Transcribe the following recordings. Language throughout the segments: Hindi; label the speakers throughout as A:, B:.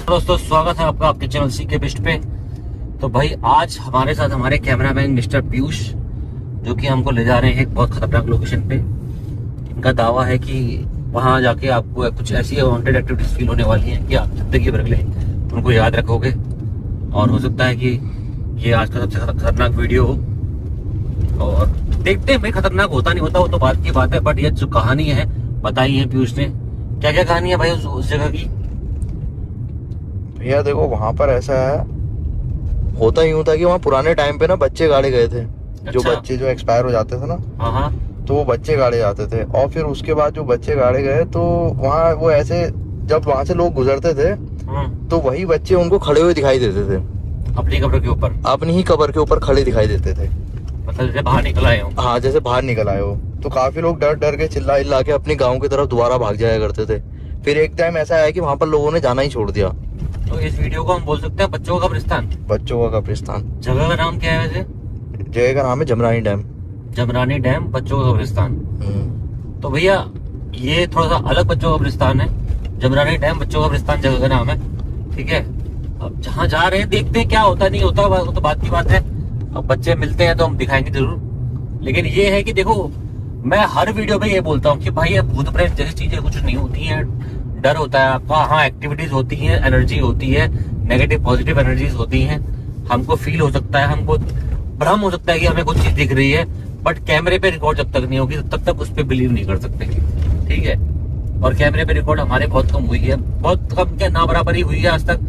A: दोस्तों स्वागत है आपका आपके चैनल सीके बिस्ट पे। तो भाई आज हमारे साथ हमारे कैमरामैन मिस्टर पीयूष, जो कि हमको ले जा रहे हैं एक बहुत खतरनाक लोकेशन पे। इनका दावा है कि वहां जाके आपको कुछ ऐसी वांटेड एक्टिविटीज फील होने वाली हैं कि आप जिंदगी भर के लिए उनको याद रखोगे। और हो सकता है कि ये आज का सबसे खतरनाक वीडियो हो। और देखते हैं भाई, खतरनाक होता नहीं होता वो तो बात की बात है, बट ये जो कहानी है बताई है पीयूष ने। क्या क्या कहानी है भाई उस जगह की?
B: भैया देखो, वहां पर ऐसा है, होता यूं था कि वहाँ पुराने टाइम पे ना बच्चे गाड़े गए थे। जो बच्चे जो एक्सपायर हो जाते थे ना,
A: हाँ,
B: तो वो बच्चे गाड़े जाते थे। और फिर उसके बाद जो बच्चे गाड़े गए तो वहाँ वो ऐसे, जब वहां से लोग गुजरते थे तो वही बच्चे उनको खड़े हुए दिखाई देते थे
A: अपनी कब्र के ऊपर।
B: अपनी ही कब्र के ऊपर खड़े दिखाई देते थे,
A: मतलब जैसे बाहर निकल आए हो।
B: हाँ, जैसे बाहर निकल आए हो। तो काफी लोग डर डर के चिल्ला के अपने गाँव की तरफ दोबारा भाग जाया करते थे। फिर एक टाइम ऐसा आया कि वहां पर लोगों ने जाना ही छोड़ दिया।
A: तो इस वीडियो को हम बोल सकते हैं बच्चों का कब्रिस्तान।
B: बच्चों का कब्रिस्तान।
A: जगह का नाम क्या है वैसे?
B: जगह का नाम है जमरानी डैम।
A: जमरानी डैम बच्चों का कब्रिस्तान। तो भैया ये थोड़ा सा अलग बच्चों का कब्रिस्तान है। जमरानी डैम बच्चों का कब्रिस्तान जगह का नाम है, ठीक है। अब जहाँ जा रहे हैं देखते हैं क्या होता नहीं होता, वो तो बात की बात है। अब बच्चे मिलते हैं तो हम दिखाएंगे जरूर। लेकिन ये है कि देखो, मैं हर वीडियो में ये बोलता हूँ कि भाई ये भूत प्रेत जैसी चीजें कुछ नहीं होती हैं। डर होता है आपका, हाँ एक्टिविटीज होती हैं, एनर्जी होती है, नेगेटिव पॉजिटिव एनर्जीज होती हैं। हमको फील हो सकता है, हमको भ्रम हो सकता है कि हमें कुछ चीज दिख रही है, बट कैमरे पे रिकॉर्ड जब तक नहीं होगी तब तक उस पर बिलीव नहीं कर सकते, ठीक है। और कैमरे पे रिकॉर्ड हमारे बहुत कम हुई है, बहुत कम क्या, ना बराबर ही हुई है आज तक।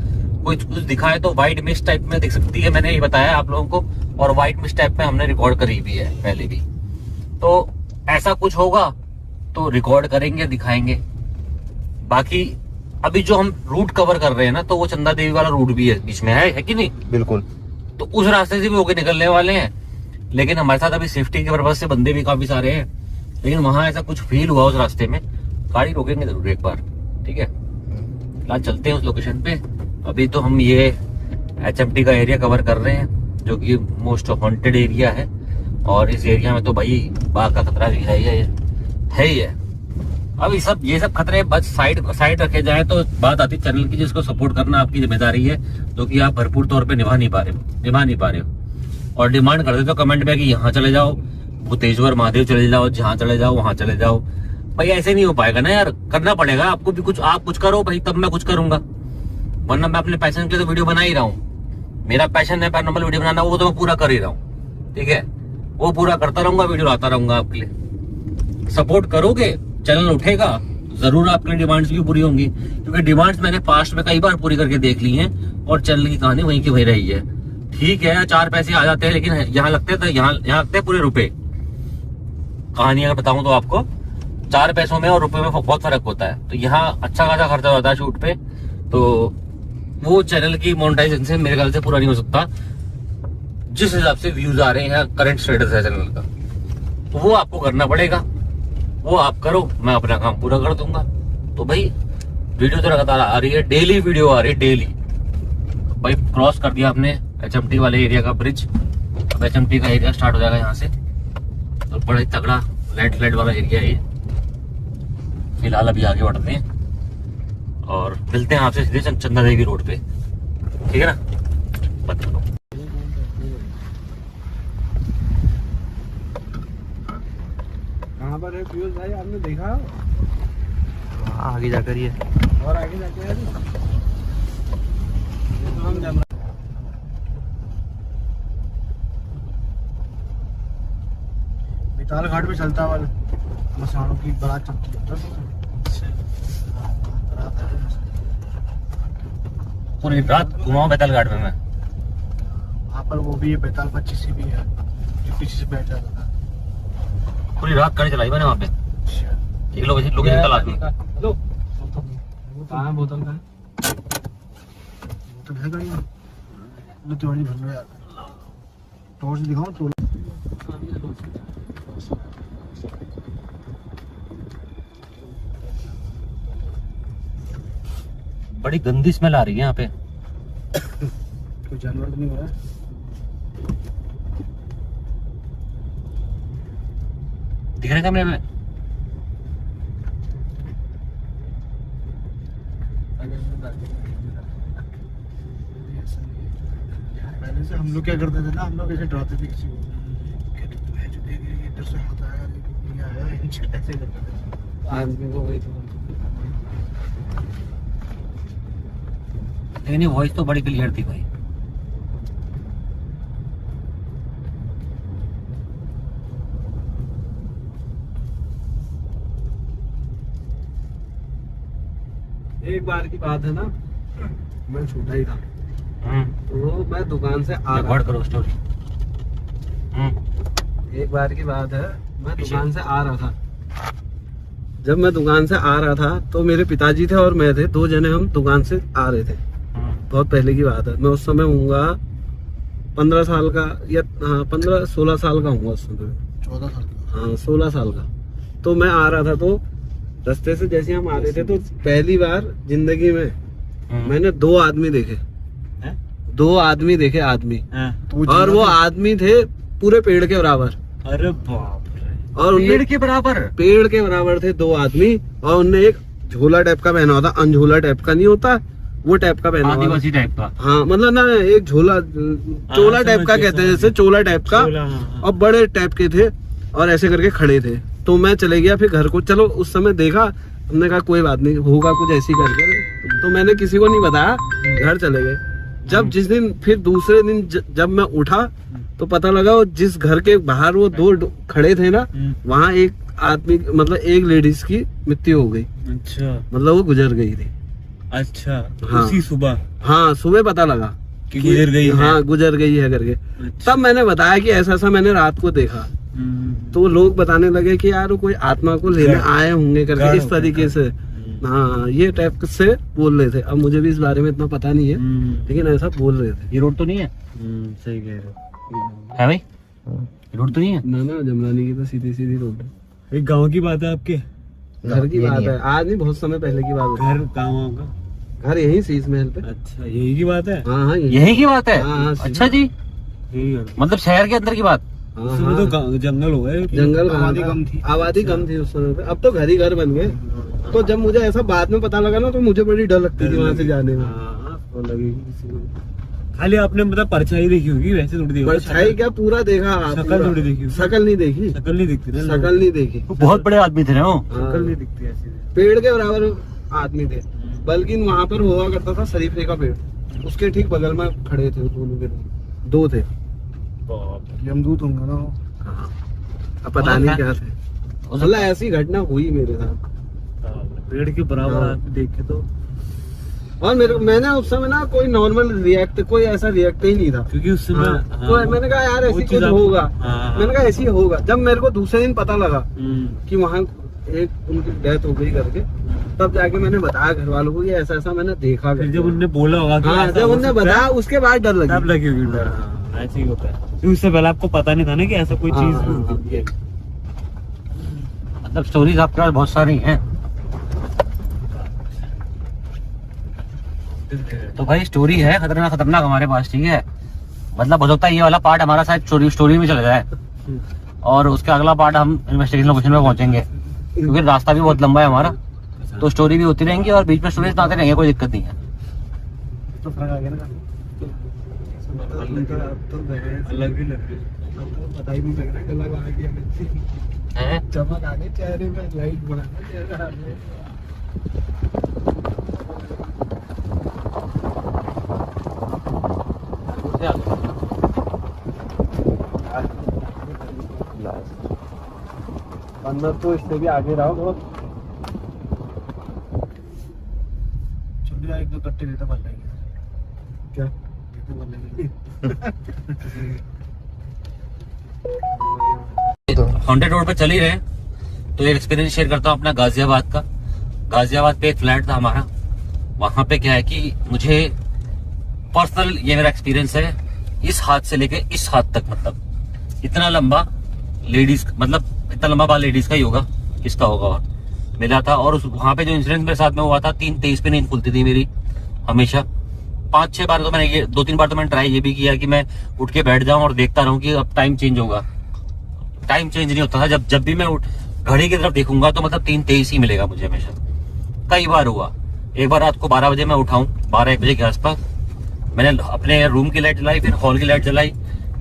A: कुछ दिखा है तो व्हाइट मिस्ट टाइप में दिख सकती है, मैंने ये बताया आप लोगों को। और व्हाइट मिस्ट टाइप में हमने रिकॉर्ड करी भी है पहले भी। तो ऐसा कुछ होगा तो रिकॉर्ड करेंगे, दिखाएंगे। बाकी अभी जो हम रूट कवर कर रहे हैं ना, तो वो चंदा देवी वाला रूट भी है बीच में, है कि नहीं?
B: बिल्कुल।
A: तो उस रास्ते से भी होके निकलने वाले हैं। लेकिन हमारे साथ अभी सेफ्टी के पर्पज से बंदे भी काफी सारे हैं। लेकिन वहां ऐसा कुछ फील हुआ उस रास्ते में, गाड़ी रोकेंगे जरूर एक बार, ठीक है। फिलहाल चलते हैं उस लोकेशन पे। अभी तो हम ये HMT का एरिया कवर कर रहे हैं, जो कि मोस्ट हॉन्टेड एरिया है। और इस एरिया में तो भाई बाघ का खतरा भी है ही है। अब ये सब खतरे बस साइड रखे जाए तो बात आती चैनल की, जिसको सपोर्ट करना आपकी जिम्मेदारी है, जो कि आप भरपूर तौर पे निभा नहीं पा रहे हो। और डिमांड कर देते हो कमेंट में कि यहाँ चले जाओ, भूतेश्वर महादेव चले जाओ, जहाँ चले जाओ वहां चले जाओ। भाई ऐसे नहीं हो पाएगा ना यार, करना पड़ेगा आपको भी कुछ। आप कुछ करो भाई, तब मैं कुछ करूंगा, वरना मैं अपने पैशन के लिए तो वीडियो बना ही रहा हूँ। मेरा पैशन है पैरानॉर्मल वीडियो बनाना, वो तो मैं पूरा कर ही रहा हूँ, ठीक है। वो पूरा करता रहूंगा, वीडियो लाता रहूंगा आपके लिए। सपोर्ट करोगे, चैनल उठेगा जरूर, आपकी डिमांड्स भी पूरी होंगी। क्योंकि डिमांड्स मैंने पास्ट में कई बार पूरी करके देख ली हैं, और चैनल की कहानी वहीं की वहीं रही है। ठीक है, 4 पैसे आ जाते हैं, लेकिन यहाँ लगते हैं पूरे रुपए। कहानी अगर बताऊं तो आपको 4 पैसों में और रुपए में बहुत फर्क होता है। तो यहाँ अच्छा खासा खर्चा होता है शूट पे, तो वो चैनल की मोनेटाइजेशन मेरे ख्याल से पूरा नहीं हो सकता। जिस हिसाब से व्यूज आ रहे हैं, करंट स्टेटस है चैनल का, तो वो आपको करना पड़ेगा। वो आप करो, मैं अपना काम पूरा कर दूंगा। तो भाई वीडियो तो लगातार आ रही है, डेली वीडियो आ रही है, डेली। भाई क्रॉस कर दिया आपने HMT वाले एरिया का ब्रिज। अब HMT का एरिया स्टार्ट हो जाएगा यहाँ से। तो बड़ा ही तगड़ा लैंडस्लाइड वाला एरिया है। फिलहाल अभी आगे बढ़ते हैं और मिलते हैं आपसे सीधे चंदा देवी रोड पे, ठीक है ना? बंद करो।
C: कहाँ पर है पीयूष भाई, आपने देखा?
B: आगे जाकर ये
C: और आगे जाके है बेताल घाट पे चलता वाला मसानों की बारात चलती है।
A: पूरी रात घुमाऊं बैताल घाट में मैं।
C: वहाँ पर वो भी है, बेताल 25 भी है, जो पीछे से बैठ जाता था।
A: पूरी रात गाड़ी चलाई मैंने वहाँ पे। एक लोकेशन तलाश में।
C: हेलो, कहाँ बोतल का? बोतल है गाड़ी में? लो तिवारी भर लो यार, टॉर्च दिखाओ तो।
A: बड़ी गंदी स्मेल आ रही है यहाँ पे।
C: कोई जानवर तो नहीं हो रहा है?
A: दिख रहा है कैमरे में?
C: पहले से हम लोग क्या करते थे ना, हम लोग ऐसे डराते थे किसी को, कहते थे भाई जो देख रही है इधर से हाथ आया लेकिन नहीं आया, ऐसे करते थे आदमी को। वही तो
A: लेकिन वॉइस तो बड़ी क्लियर थी भाई।
D: एक बार की बात है ना, मैं छोटा ही था, तो मैं दुकान से आ रहा
A: करो स्टोरी।
D: एक बार की बात है, मैं दुकान से आ रहा था। जब मैं दुकान से आ रहा था तो मेरे पिताजी थे और मैं थे, 2 जने हम दुकान से आ रहे थे। बहुत पहले की बात है, मैं उस समय हूँगा 15 साल का या 15-16 साल का हूँगा उस समय।
C: 14 साल का।
D: हाँ 16 साल का। तो मैं आ रहा था, तो रास्ते से जैसे हम आ रहे थे तो पहली बार जिंदगी में मैंने 2 आदमी देखे। 2 आदमी देखे, आदमी। और वो आदमी थे पूरे पेड़ के बराबर।
A: अरे बाप रे,
D: और
A: पेड़ के बराबर?
D: पेड़ के बराबर थे 2 आदमी, और उनने एक झोला टाइप का पहना हुआ था, अनझोला टाइप का नहीं होता वो टाइप का पहना हुआ था।
A: आदिवासी टाइप का?
D: हाँ मतलब ना, एक झोला चोला टाइप का कहते हैं, जैसे चोला टाइप का, और बड़े टाइप के थे और ऐसे करके खड़े थे। तो मैं चले गया फिर घर को। चलो उस समय देखा, हमने कहा कोई बात नहीं, होगा कुछ ऐसी करके, तो मैंने किसी को नहीं बताया, घर चले गए। जब जिस दिन फिर दूसरे दिन जब मैं उठा तो पता लगा वो जिस घर के बाहर वो 2 खड़े थे ना, वहाँ एक आदमी मतलब एक लेडीज की मृत्यु हो गई।
E: अच्छा,
D: मतलब वो गुजर गई थी।
E: अच्छा।
D: हाँ।
E: उसी सुबह?
D: हाँ सुबह पता लगा
E: कि गुजर गई है।
D: हाँ गुजर गई है करके।
E: अच्छा।
D: तब मैंने बताया कि ऐसा ऐसा मैंने रात को देखा। तो लोग बताने लगे कि यार वो कोई आत्मा को लेने आए होंगे करके, इस तरीके से। हाँ ये टाइप से बोल रहे थे। अब मुझे भी इस बारे में इतना पता नहीं है, लेकिन ऐसा बोल रहे थे।
A: ये रोड तो नहीं है?
E: सही कह रहे हो।
A: है भाई? ये रोड तो नहीं है?
D: ना जमरानी की तो सीधी सीधी रोड है।
E: एक गांव की बात है आपके?
D: घर की बात है, आज नहीं बहुत समय पहले की बात है।
E: घर कहाँ होगा?
D: घर यही शीश महल पे।
E: अच्छा, यही की बात है?
D: हाँ
A: यही की बात है?
D: हाँ,
A: अच्छा जी,
E: यही है।
A: मतलब शहर के अंदर की बात?
E: उस समय तो जंगल हो गए।
D: जंगल
C: आबादी कम थी।
D: आबादी कम थी उस समय पे। अब तो घर ही घर बन गए। तो जब मुझे ऐसा बाद में पता लगा ना, तो मुझे बड़ी डर लगती थी वहाँ से जाने में।
E: तो लगेगी किसी को। खाली आपने मतलब परछाई देखी होगी, वैसे थोड़ी देखी।
D: परछाई क्या पूरा देखा?
E: शकल थोड़ी देखी होगी।
D: शकल नहीं देखी।
E: शकल नहीं दिखती ना?
D: शकल नहीं देखी।
A: बहुत बड़े आदमी थे ना वो?
E: शकल नहीं दिखती ऐसी।
D: पेड़ के बराबर आदमी थे, बल्कि वहाँ पर हुआ करता था शरीफे का पेड़, उसके ठीक बगल में खड़े थे दोनों के 2 थे।
C: यमदूत होंगे ना वो।
D: अब पता नहीं क्या थे। मतलब ऐसी घटना हुई मेरे साथ।
E: पेड़ के बराबर आदमी देख के तो।
D: और मैंने उस समय ना कोई नॉर्मल रिएक्ट, कोई ऐसा रिएक्ट ही नहीं था,
E: क्योंकि उस समय
D: तो मैंने कहा यार ऐसी कुछ होगा। मैंने कहा ऐसी होगा। जब मेरे को दूसरे दिन पता लगा कि वहाँ एक उनकी डेथ हो गई करके, तब जाके मैंने बताया घर वालों को कि ऐसा ऐसा मैंने देखा।
E: जब उनने बोला होगा,
D: जब उनने बताया उसके बाद डर लगी।
E: तब लगी होगी डर। ऐसे ही होता है, क्योंकि उससे पहले आपको पता नहीं था ना कि ऐसा कोई चीज होती है।
A: मतलब स्टोरीज आपके पास बहुत सारी हैं। तो भाई स्टोरी है खतरनाक खतरनाक हमारे पास, ठीक है। मतलब हो सकता है ये वाला पार्ट हमारा शायद स्टोरी में चला जाए, और उसका अगला पार्ट हम इन्वेस्टिगेशन लोकेशन में पहुंचेंगे, क्योंकि रास्ता भी बहुत लंबा है हमारा। तो स्टोरी भी होती रहेंगी और बीच में स्टोरीज बनाते रहेंगे, कोई दिक्कत नहीं है।
C: तो फर्क आ गया ना।
E: अलग ही लग रही
C: पता ही नहीं लग रहा, अलग आ गया।
A: हैं?
C: चमक आ गई चेहरे में, लाइट बढ़ा चेहरा में।
D: अंदर तो इससे भी आगे रहो बहुत।
C: छोड़ एक 2 कट्टे देता बन जाएंगे।
D: क्या
A: हॉन्टेड रोड पे चल ही रहे हैं, तो एक एक्सपीरियंस शेयर करता हूँ अपना गाजियाबाद का। गाजियाबाद पे एक फ्लैट था हमारा। वहां पे क्या है कि मुझे पर्सनल, ये मेरा एक्सपीरियंस है, इस हाथ से लेके इस हाथ तक, मतलब इतना लंबा लेडीज, मतलब इतना लंबा बाल लेडीज का ही होगा, किसका होगा, और मिला था। और वहां पे जो इंसिडेंस मेरे साथ में हुआ था, 3:23 पे नींद खुलती थी मेरी हमेशा। 5-6 बार तो मैंने ये 2-3 बार तो मैंने ट्राई ये भी किया कि मैं उठ के बैठ जाऊं और देखता रहूं कि अब टाइम चेंज होगा। टाइम चेंज नहीं होता था। जब भी मैं घड़ी की तरफ देखूंगा तो मतलब 3:23 ही मिलेगा मुझे हमेशा। कई बार हुआ। एक बार रात को 12 बजे मैं उठाऊं, 12-1 बजे के आसपास, मैंने अपने रूम की लाइट जलाई, फिर हॉल की लाइट जलाई,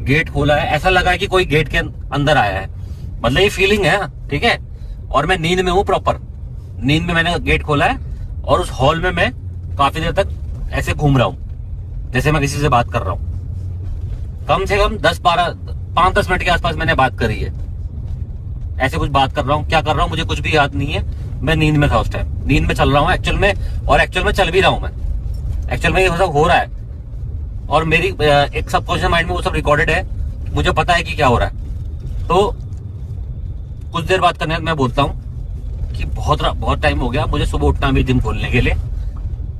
A: गेट खोला है, ऐसा लगा है कि कोई गेट के अंदर आया है, मतलब ये फीलिंग है, ठीक है। और मैं नींद में हूँ, प्रॉपर नींद में मैंने गेट खोला है और उस हॉल में मैं काफी देर तक ऐसे घूम रहा हूँ जैसे मैं किसी से बात कर रहा हूँ। कम से कम 5-10 मिनट के आसपास मैंने बात करी है, ऐसे कुछ बात कर रहा हूँ, क्या कर रहा हूँ मुझे कुछ भी याद नहीं है। मैं नींद में था उस टाइम, नींद में चल रहा हूँ एक्चुअल में, और एक्चुअल में चल भी रहा हूँ मैं, एक्चुअल में ये सब हो रहा है। और मेरी एक सबकॉन्शियस माइंड में वो सब रिकॉर्डेड है, मुझे पता है कि क्या हो रहा है। तो कुछ देर बात करने के बाद मैं बोलता हूँ कि बहुत टाइम हो गया, मुझे सुबह उठना है जिम खोलने के लिए।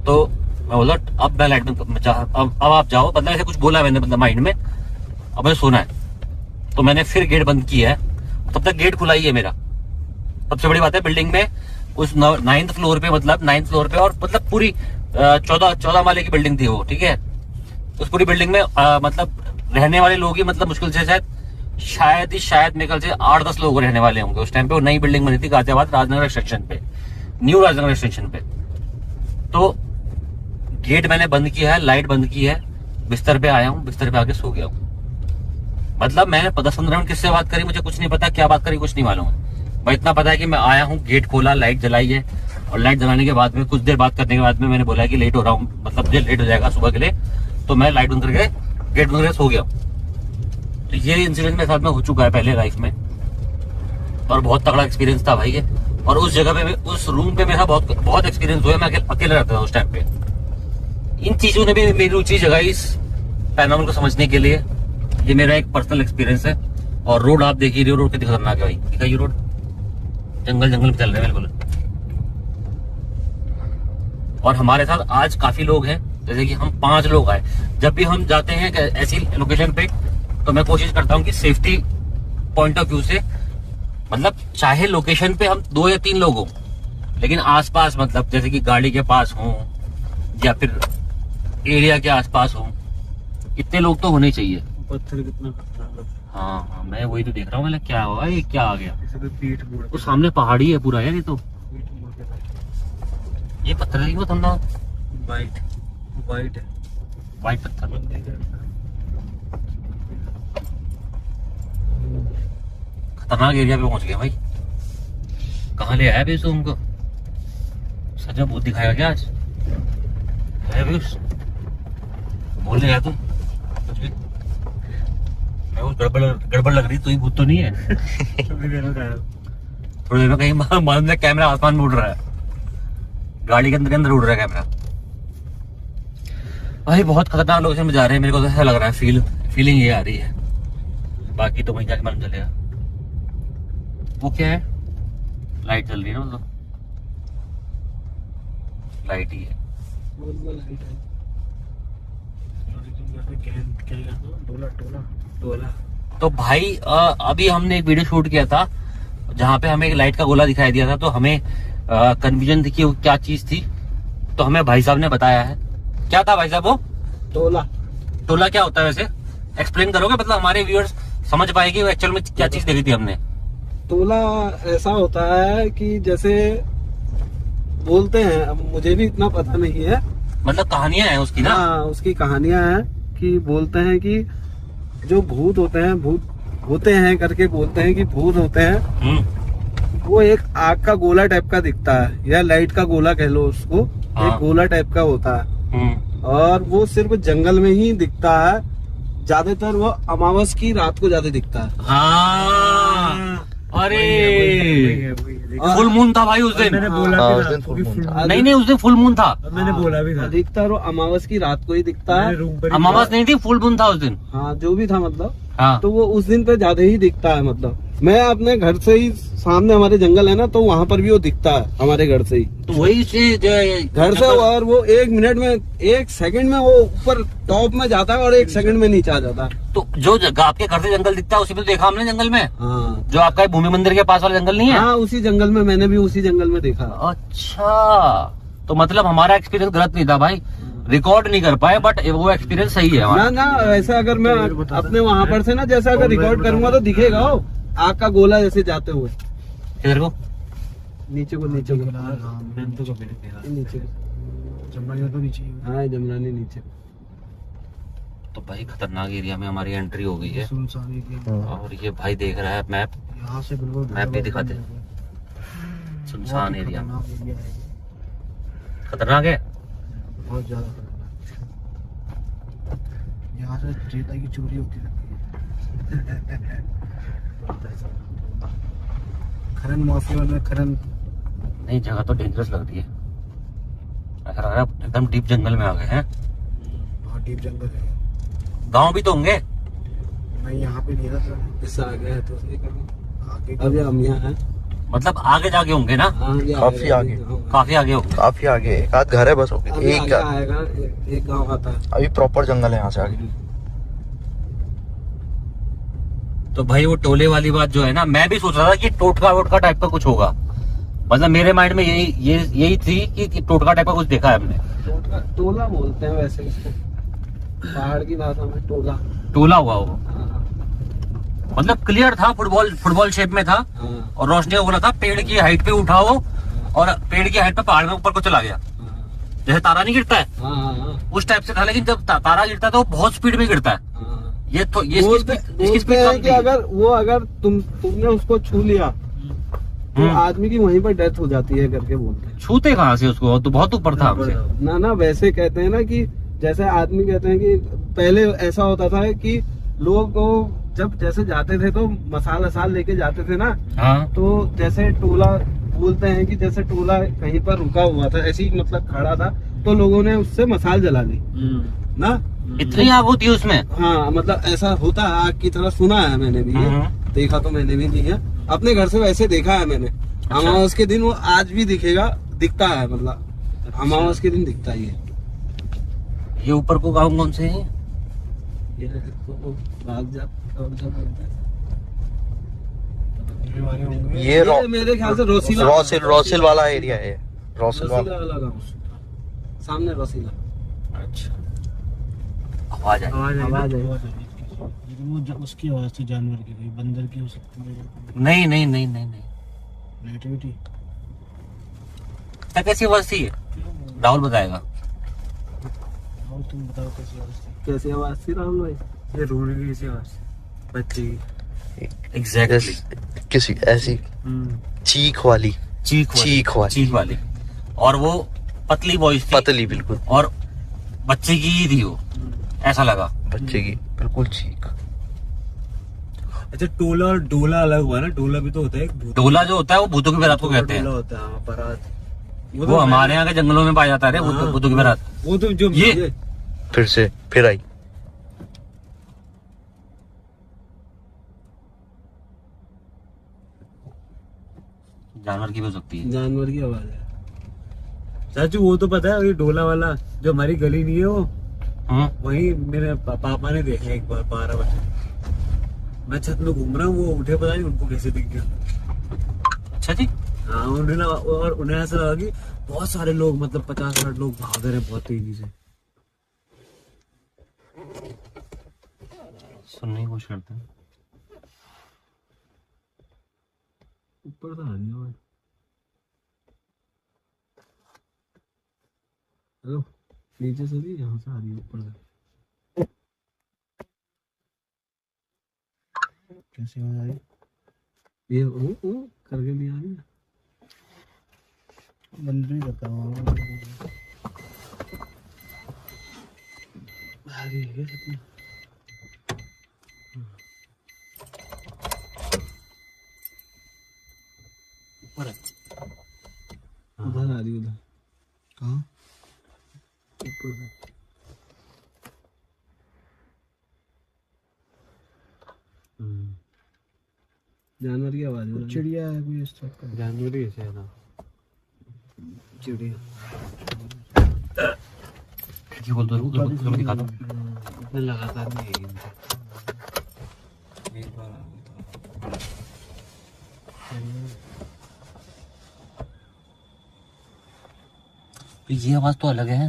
A: तो मैं बोला अब मैं लाइट में अब आप जाओ, मतलब ऐसे कुछ बोला मैंने, मतलब माइंड में अब मुझे सोना है। तो मैंने फिर गेट बंद किया है, तब तक गेट खुला ही है मेरा। सबसे बड़ी बात है बिल्डिंग में उस 9th फ्लोर पे, मतलब 9th फ्लोर पे, और मतलब पूरी 14 माले की बिल्डिंग थी वो, ठीक है। उस पूरी बिल्डिंग में मतलब रहने वाले लोग ही, मतलब मुश्किल से शायद मेरे ख्याल से 8-10 लोग रहने वाले होंगे उस टाइम पे। वो नई बिल्डिंग बनी थी गाजियाबाद राजनगर एक्सटेंशन पे, न्यू राजनगर एक्सटेंशन पे। तो गेट मैंने बंद किया है, लाइट बंद की है, बिस्तर पे आया हूँ, बिस्तर पे आके सो गया हूँ। मतलब मैंने 10-15 मिनट किससे बात करी मुझे कुछ नहीं पता, क्या बात करी कुछ नहीं मालूम है। भाई इतना पता है कि मैं आया हूँ, गेट खोला, लाइट जलाई है, और लाइट जलाने के बाद में कुछ देर बात करने के बाद में मैंने बोला कि लेट हो रहा हूँ, मतलब मुझे लेट हो जाएगा सुबह के लिए, तो मैं लाइट बंद करके गेट बंद करके सो गया। तो ये इंसिडेंट मेरे साथ में हो चुका है पहले लाइफ में, और बहुत तगड़ा एक्सपीरियंस था भाई ये। और उस जगह पे, उस रूम पे मेरा बहुत एक्सपीरियंस हुआ। मैं अकेले रहता था उस टाइम पे। इन चीजों ने भी मेरी रुचि जगाई इस पैरानॉर्मल को समझने के लिए। ये मेरा एक पर्सनल एक्सपीरियंस है। और रोड आप देख ही रहे हो, रोड कितनी खतरनाक है भाई, ठीक है। ये रोड जंगल में चल रहे हैं बिल्कुल। और हमारे साथ आज काफी लोग हैं, जैसे कि हम 5 लोग आए। जब भी हम जाते हैं ऐसी लोकेशन पे, तो मैं कोशिश करता हूँ कि सेफ्टी पॉइंट ऑफ व्यू से, मतलब चाहे लोकेशन पे हम 2 या 3 लोग हों, लेकिन आसपास, मतलब जैसे कि गाड़ी के पास हों या फिर एरिया के आसपास हों, इतने लोग तो होने चाहिए।
E: पत्थर कितना खतरनाक है।
A: हाँ, मैं वही तो देख रहा हूँ, क्या हुआ, ये क्या आ गया।
E: इसे तो पीठ मुड़
A: तो सामने पहाड़ी है पूरा यार, ये तो
E: पीठ मुड़ के
A: ये पत्थर है, वो ठंडा
E: वाइट है
A: व्हाइट पत्थर। खतरनाक एरिया पे पहुंच गया भाई। कहाँ ले आया बेसु उनको? सजा भूत दिखाएगा क्या आज? है बेस? बोल रहे तुम कुछ भी? मैं वो गड़बड़ लग रही, तो ही भूत तो नहीं है। थोड़ी देर में कहीं मालूम है कैमरा आसमान में उड़ रहा है, गाड़ी के अंदर उड़ रहा है कैमरा। भाई बहुत खतरनाक लोकेशन में जा रहे हैं, मेरे को तो ऐसा लग रहा है, फीलिंग ये आ रही है। बाकी तो वहीं जाके मालूम चलेगा। वो क्या है? लाइट चल रही है ना, मतलब लाइट ही है। तो भाई अभी हमने एक वीडियो शूट किया था जहाँ पे हमें एक लाइट का गोला दिखाई दिया था, तो हमें कन्फ्यूजन थी कि वो क्या चीज थी। तो हमें भाई साहब ने बताया है। क्या था भाई साहब वो? टोला क्या होता है वैसे? एक्सप्लेन करोगे, मतलब हमारे व्यूअर्स समझ पाएगी वो एक्चुअल में क्या चीज देखी थी हमने।
D: तोला ऐसा होता है कि जैसे बोलते हैं, अब मुझे भी इतना पता नहीं है,
A: मतलब कहानियां हैं उसकी ना।
D: हाँ, उसकी कहानियां हैं कि बोलते हैं कि जो भूत होते हैं करके बोलते हैं कि भूत होते हैं, वो एक आग का गोला टाइप का दिखता है, या लाइट का गोला कह लो उसको।
A: हाँ।
D: एक गोला टाइप का होता है, और वो सिर्फ जंगल में ही दिखता है। ज्यादातर वो अमावस की रात को ज्यादा दिखता है।
A: हाँ, अरे फुल मून था भाई उस दिन।
E: मैंने बोला
B: हाँ,
E: भी
B: उस
E: था,
B: दिन full moon था।
A: नहीं उस दिन फुल मून था।
E: मैंने बोला भी था।
D: अधिकतर वो अमावस की रात को ही दिखता
E: मैंने
D: है।
E: रूम पर ही
A: अमावस नहीं थी, फुल मून था उस दिन।
D: हाँ, जो भी था मतलब,
A: हाँ,
D: तो वो उस दिन पे ज्यादा ही दिखता है। मतलब मैं अपने घर से ही, सामने हमारे जंगल है ना, तो वहाँ पर भी वो दिखता है हमारे घर से ही।
A: तो वही से
D: घर से, और वो 1 मिनट में, 1 सेकंड में वो ऊपर टॉप में जाता है और 1 सेकंड में नीचे आ जाता है।
A: तो जो जगह आपके घर से जंगल दिखता है उसी पे तो देखा हमने जंगल में।
D: हाँ
A: जो आपका भूमि मंदिर के पास वाला जंगल नहीं है?
D: हाँ, उसी जंगल में, मैंने भी उसी जंगल में देखा।
A: अच्छा, तो मतलब हमारा एक्सपीरियंस गलत नहीं था भाई, रिकॉर्ड नहीं कर पाए, बट वो एक्सपीरियंस सही है हमारा।
D: ना ऐसा अगर मैं अपने वहाँ पर से ना, जैसा अगर रिकॉर्ड करूंगा तो दिखेगा वो आग का गोला जैसे जाते हुए।
A: किधर को?
D: नीचे को
E: नीचे
D: नीचे
E: तो कभी नहीं देखा।
D: को नीचे।
E: जमना तो नीचे ही
D: हाँ, जमरानी नीचे।
A: भाई खतरनाक एरिया में हमारी एंट्री हो गई है।
C: सुनसान एरिया।
A: और ये भाई देख रहा है मैप,
C: यहाँ से बिल्कुल
A: मैप भी दिखाते हैं। सुनसान एरिया,
C: खतरनाक एरिया है,
A: खतरनाक है।
C: बहुत ज्यादा खतरनाक। यहाँ से रेता की चोरी होती रहती है। खनन माफिया में खनन।
A: नहीं, जगह तो डेंजरस लग रही है, ऐसा लग रहा है एकदम डीप जंगल में आ गए हैं।
C: बहुत डीप जंगल है।
A: गांव भी तो होंगे।
C: नहीं, यहाँ पे नहीं रहता।
D: इससे आगे है तो
C: आगे
D: अभी हम यहाँ हैं।
A: मतलब आगे जाके होंगे ना,
B: काफी आगे।
A: काफी आगे होंगे।
B: काफी आगे एक आध घर है बस,
D: अभी
B: एक
D: आगे आएगा, एक गांव आता है।
B: अभी प्रॉपर जंगल है यहाँ से आगे।
A: तो भाई वो टोले वाली बात जो है ना, मैं भी सोच रहा था कि टोटका वोटका टाइप का कुछ होगा। मतलब मेरे माइंड में यही थी कि टोटका टाइप का कुछ देखा है हमने।
D: टोला बोलते हैं वैसे इसको, पहाड़ की भाषा में टोला।
A: टोला हुआ वो,
D: हाँ,
A: मतलब क्लियर था, फुटबॉल शेप में था
D: हाँ,
A: और रोशनी का बोला था पेड़ की हाइट पे उठा वो, और पेड़ की हाइट पे पहाड़ में ऊपर को चला गया, जैसे तारा नहीं गिरता है
D: हाँ, हाँ,
A: उस टाइप से था। लेकिन जब तारा गिरता है तो वो बहुत स्पीड में गिरता है।
D: हाँ।
A: ये इसकी
D: बोलते
A: स्पीड
D: हैं
A: कम
D: कि
A: थी।
D: अगर तुमने उसको छू लिया तो
A: हम्म।
D: आदमी की वहीं पर डेथ हो जाती है करके बोलते हैं।
A: छूते कहाँ से उसको, तो बहुत ऊपर था हमसे।
D: ना वैसे कहते हैं ना कि जैसे आदमी कहते हैं कि पहले ऐसा होता था कि लोग को जब जैसे जाते थे तो मसाल लेके जाते थे ना,
A: हाँ,
D: तो जैसे टोला बोलते हैं कि जैसे टोला कहीं पर रुका हुआ था, ऐसे ही मतलब खड़ा था, तो लोगों ने उससे मसाल जला ली ना।
A: इतनी आग होती है उसमें।
D: हाँ, मतलब ऐसा होता है, आग की तरह सुना है मैंने भी ये। देखा तो मैंने भी नहीं है, अपने घर से वैसे देखा है मैंने। अमावस के दिन वो आज भी दिखता है, मतलब अमावस के दिन दिखता ही है।
A: ये ऊपर को गाँव कौन से है?
D: ये भाग जा
B: ये
D: मेरे ख्याल से रोसिला
B: रोसिल वाला एरिया है। रोसिल वाला
D: वाला गाँव, सामने रोसिला।
A: अच्छा, आवाज आई।
D: आवाज है।
C: लेकिन वो उसकी आवाज थी, जानवर की, कोई बंदर की हो सकती है।
A: नहीं,
C: नेगेटिविटी।
A: कैसी आवाज थी? राहुल बताएगा।
C: और तुम बताओ कैसी आवाज थी?
D: कैसी आवाज थी राहुल भाई?
E: ये रोने की कैसी आवाज, बच्चे की।
A: एग्जैक्टली,
B: किसी ऐसी चीख वाली।
A: चीख वाली। और वो पतली वॉइस थी,
B: पतली बिल्कुल,
A: और बच्चे की ही थी वो, ऐसा लगा।
B: बच्चे की बिल्कुल चीख।
E: अच्छा, टोला और डोला अलग हुआ ना। डोला भी तो होता है एक भूत।
A: डोला जो होता है वो भूतों की बारात को कहते
E: डोला
A: हैं।
E: होता है, हाँ, बारात।
A: वो हमारे यहाँ के जंगलों में पाया जाता है
E: हाँ।
A: भूतों की बारात।
E: वो तो जो
A: ये
B: फिर आई।
A: जानवर की भी हो सकती है।
D: जानवर की आवाज है।
E: चाचू वो तो पता है, ये डोला वाला जो हमारी गली नहीं है वो, वही मेरे पापा ने देखा एक बार 12 बजे। मैं छत में घूम रहा हूँ, वो उठे, पता नहीं उनको कैसे दिख गया।
A: अच्छा जी।
E: हाँ, उन्हें ऐसा लगा कि बहुत सारे लोग, मतलब 50-60 लोग भाग रहे हैं बहुत तेजी से।
A: सुनने की कोशिश करते हैं।
D: ऊपर तो आ रही है आवाज। हेलो, नीचे से भी, यहाँ से आ रही है ऊपर से।
C: कैसी आवाज आई?
D: ये करके नहीं आ रही है।
C: बंदर नहीं करता हूँ।
D: आ रही है क्या सच में?
A: ऊपर है।
D: उधर आ रही है, उधर
C: कहाँ?
D: ऊपर से। जानवर की आवाज है।
C: चिड़िया है कोई इस टाइप का?
D: जानवर ही ऐसे है ना, चिड़िया।
A: खिड़की खोल दो, रुको दिखा दो।
D: इसमें लगातार नहीं है इनसे। एक बार आ गया था।
A: ये आवाज तो अलग है।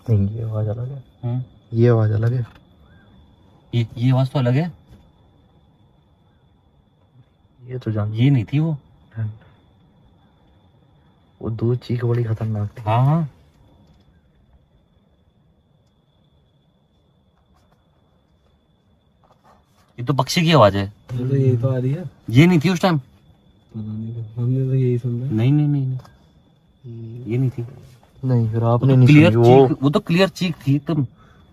B: नहीं, ये आवाज अलग है।
A: हम्म,
B: ये आवाज अलग है।
A: ये आवाज तो अलग है।
B: ये तो जान,
A: ये नहीं थी वो।
B: वो दो चीख बड़ी खतरनाक थी।
A: हाँ, ये तो पक्षी की आवाज है।
D: तो यही तो आ रही है।
A: ये नहीं थी उस टाइम।
D: पता नहीं, हमने तो यही सुना।
A: नहीं नहीं नहीं, नहीं। ये नहीं थी।
B: नहीं फिर
A: वो
B: आपने
A: तो
B: नहीं
A: क्लियर
B: सुनी
A: चीख, वो तो क्लियर चीख थी एकदम,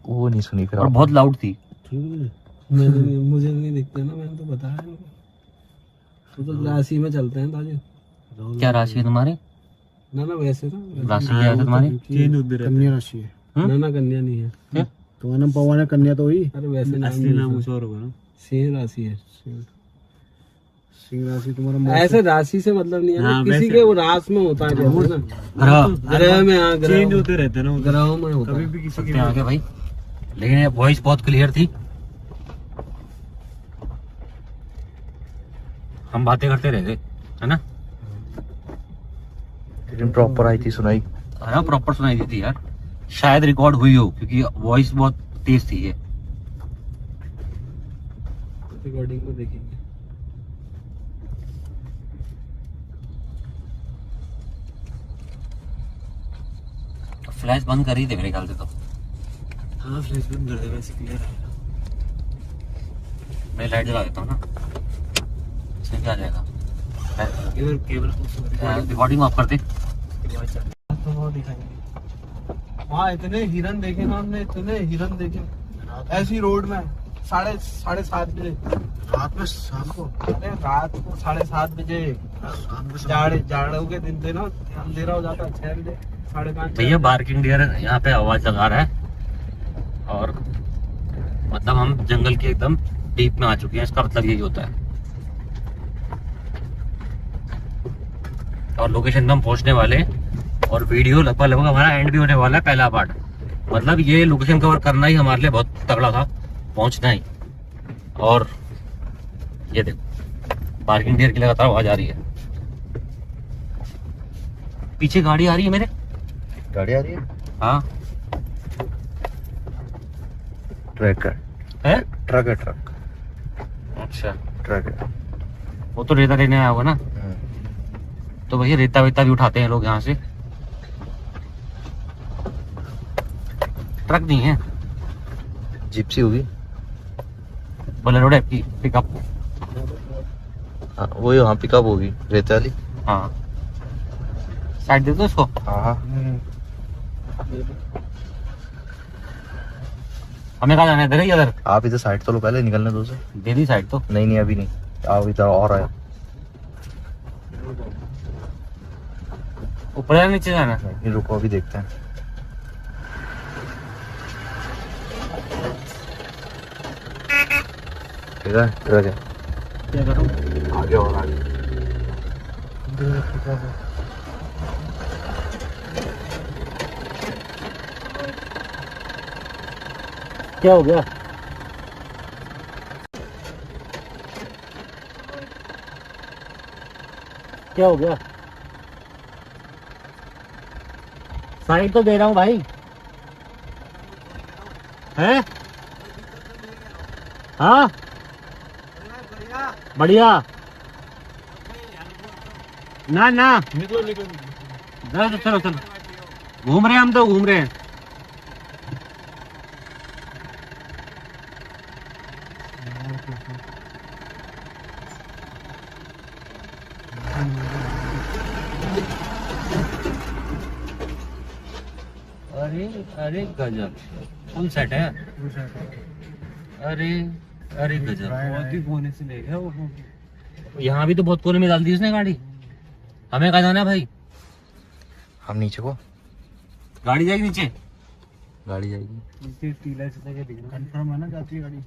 B: वो नहीं सुनी फिर
A: और
B: आपने।
A: बहुत लाउड थी।
D: मुझे नहीं दिखते ना, मैंने तो बताया इनको। वो तो राशि में चलते हैं ताजे।
A: क्या राशि है तुम्हारी?
D: ना ना वैसे ना,
A: राशि क्या है तुम्हारी?
E: चेंज होते रहते
C: कन्या राशि है।
D: ना ना कन्या नहीं है।
A: क्या?
C: तुम्हारा नाम पवन है, कन्या तो हुई।
D: अरे वैसे
E: हैं।
D: नाम
E: असली
D: नहीं
E: नाम
D: है।
E: कुछ और होगा ना।
D: सिंह राशि है।
C: सिंह राशि तुम्हारा
D: ऐसे राशि से मतलब नहीं है ना,
E: हाँ,
D: किसी
E: वैसे।
D: के वो रास में होता है कहते हैं ना।
A: ग्रह
D: ग्रह में, हाँ
E: चेंज
D: ग्रह
E: होते रहते हैं ना वो।
D: ग्रहों में होता
E: कभी
D: है।
E: भी किसी
A: सकते
E: के
A: हैं आगे भाई, लेकिन ये वॉइस बहुत क्लियर थी। हम बातें करते रहे थे, है ना?
B: लेकिन प्रॉपर आई थी सुनाई।
A: हाँ प्रॉपर सुनाई दी थी यार, शायद रिकॉर्ड हुई हो क्योंकि वॉइस बहुत तेज थी ये।
D: रिकॉर्डिंग को देखेंगे।
A: फ्लैश बंद कर ही थे मेरे ख्याल से तो।
E: हाँ फ्लैश बंद कर दे, वैसे क्लियर आएगा।
A: मैं लाइट जला देता हूँ ना, इसमें क्या आ जाएगा।
E: इधर केबल को
A: रिकॉर्डिंग ऑफ कर दे।
D: तो वो दिखाएंगे। वहाँ इतने हिरन देखे ना हमने, इतने हिरन देखे ऐसी रोड में। 7:30 बजे
C: रात में शाम को।
D: अरे रात को 7:30 बजे। जाड़ों के दिन थे ना, अंधेरा हो जाता है 6 बजे 5:30।
A: भैया बार्किंग डियर यहाँ पे आवाज लगा रहा है, और मतलब हम जंगल के एकदम डीप में आ चुके हैं, इसका मतलब यही होता है। और लोकेशन पे हम पहुंचने वाले हैं, और वीडियो लगभग हमारा एंड भी होने वाला है, पहला पार्ट। मतलब ये लोकेशन कवर करना ही हमारे लिए बहुत तगड़ा था, पहुंचना ही। और ये देखो पार्किंग डियर की लगातार आवाज आ रही है। पीछे गाड़ी आ रही है मेरे।
B: गाड़ी आ रही है।
A: हाँ
B: ट्रक है।
A: है।
B: ट्रक है, ट्रक
A: अच्छा,
B: ट्रक है।
A: वो तो रेता लेने आया होगा ना, तो भैया रेता वेता भी उठाते हैं लोग यहाँ से। ट्रक नहीं है,
B: जिप्सी होगी।
A: बोलेरो टाइप की पिकअप।
B: हाँ वही, हाँ पिकअप होगी रेत वाली।
A: हाँ साइड दे दो इसको।
B: हाँ हाँ।
A: हमें कहाँ जाना है? इधर ही इधर
B: आप इधर साइड तो लो, पहले निकलने दो से।
A: दे दी साइड तो।
B: नहीं नहीं अभी नहीं, आप इधर और आए।
A: ऊपर या नीचे जाना है?
B: नहीं रुको, अभी देखते हैं। ठीक है, ट्रक है।
A: क्या करूँ?
B: आगे और आगे।
A: क्या हो गया? क्या हो गया? साइड तो दे रहा हूँ भाई। है? हाँ बढ़िया। ना ना
D: निकलो निकलो।
A: चलो चलो चलो, घूम रहे हैं हम तो, घूम रहे हैं। अरे अरे गजब, फुल सेट है। अरे अरे गजब,
E: बहुत ही कोने से ले गया वो।
A: यहाँ भी तो बहुत कोने में डाल दी उसने गाड़ी। हमें कहाँ जाना है भाई?
B: हम नीचे को,
A: गाड़ी जाएगी नीचे।
B: गाड़ी जाएगी।
E: नीचे टीला से लगे दिख रहा है।
C: कंफर्म है ना जाती है गाड़ी?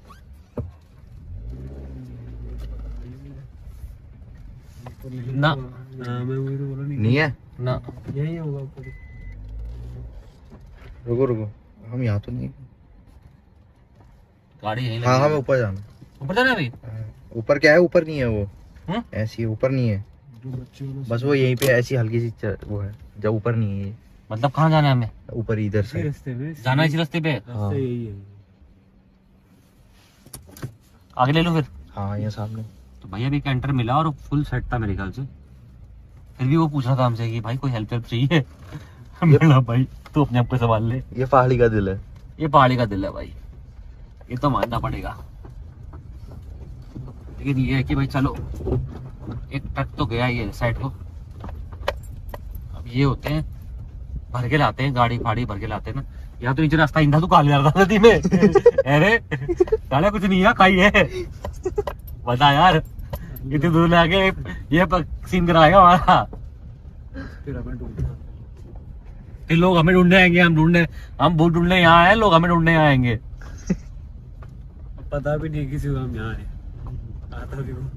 A: ना
E: हाँ मैं वही तो बोला
B: नहीं है।
A: ना,
D: यही होगा ऊपर।
B: रुको रुको, हम यहाँ तो नहीं।
A: गाड़ी यहीं
B: हाँ
A: लगी
B: हमें
A: है।
B: ऊपर जाना।
A: ऊपर जाना है अभी?
B: ऊपर क्या है? ऊपर नहीं है वो,
A: हम्म?
B: ऐसी है, ऊपर नहीं है।
C: जो बच्चे वाला
B: बस वो यहीं पे ऐसी हल्की सी वो है, जब ऊपर नहीं है ये।
A: मतलब कहाँ जाना है हमें?
B: ऊपर इधर
E: इसी
B: से
E: रास्ते में।
A: जाना है इसी रास्ते पे?
B: हाँ।
E: रास्ता यही है।
A: आगे ले लो फिर।
B: हाँ ये सामने।
A: तो भैया भी कैंटर मिला और फुल सेट था मेरे ख्याल से। फिर भी वो पूछ रहा था हमसे कि भाई कोई हेल्प चाहिए। बोला भाई तू अपने आप को संभाल ले,
B: ये पहाड़ी का दिल है।
A: ये पहाड़ी का दिल है भाई, ये तो मानना पड़ेगा। लेकिन ये है कि भाई चलो एक ट्रक तो गया ये साइड को, अब ये होते हैं भर के लाते हैं, गाड़ी फाड़ी भर के लाते हैं ना। यहाँ तो नीचे रास्ता इंधा तो काले रहा नदी में अरे साला कुछ नहीं है खाई है, बता यार इतनी दूर लाके ये सीन कराएगा हमारा। फिर लोग हमें ढूंढने आएंगे, हम भूत ढूंढने यहाँ आए, लोग हमें ढूंढने आएंगे।
E: पता भी नहीं किसी को हम यहाँ आए, आता भी हूँ।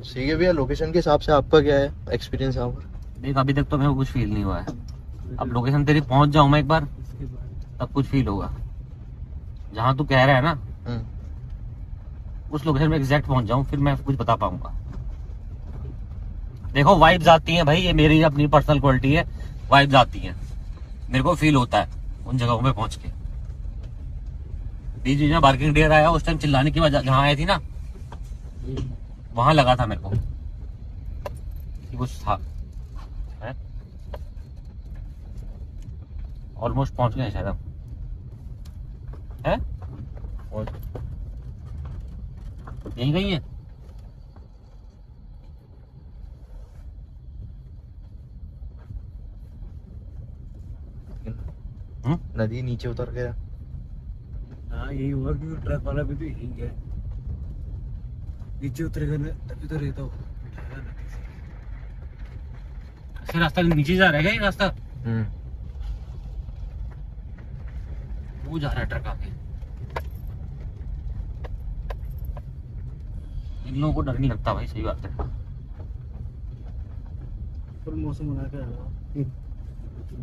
B: ठीक है भैया, लोकेशन के हिसाब से आपका क्या है एक्सपीरियंस यहाँ पर?
A: देख अभी तक तो मेरे को कुछ फील नहीं हुआ है, अब लोकेशन तेरी पहुंच जाऊं मैं एक बार तब कुछ फील होगा। जहां तू कह रहा है ना उस लोकेशन में एग्जैक्ट पहुंच जाऊं फिर मैं कुछ बता पाऊंगा। देखो वाइब्स आती हैं भाई, ये मेरी अपनी पर्सनल क्वालिटी है, वाइब्स आती हैं, मेरे को फील होता है उन जगहों पे पहुंच के। बीच में पार्किंग डेयर आया उस टाइम चिल्लाने की वजह जहां आई थी ना वहां लगा था मेरे को कि कुछ था। ऑलमोस्ट पहुंच गए शायद हम, है यहीं गई है।
B: नदी नीचे उतर गया।
E: हाँ यही हुआ क्योंकि ट्रक वाला भी तो यही है, नीचे उतरेगा ना तभी तो रहता हो।
A: ऐसे रास्ता नीचे जा रहा है क्या ये रास्ता? वो जा रहा है ट्रक आके। इन लोगों को डर नहीं लगता भाई, सही बात है।
C: फुल मौसम बना के आया।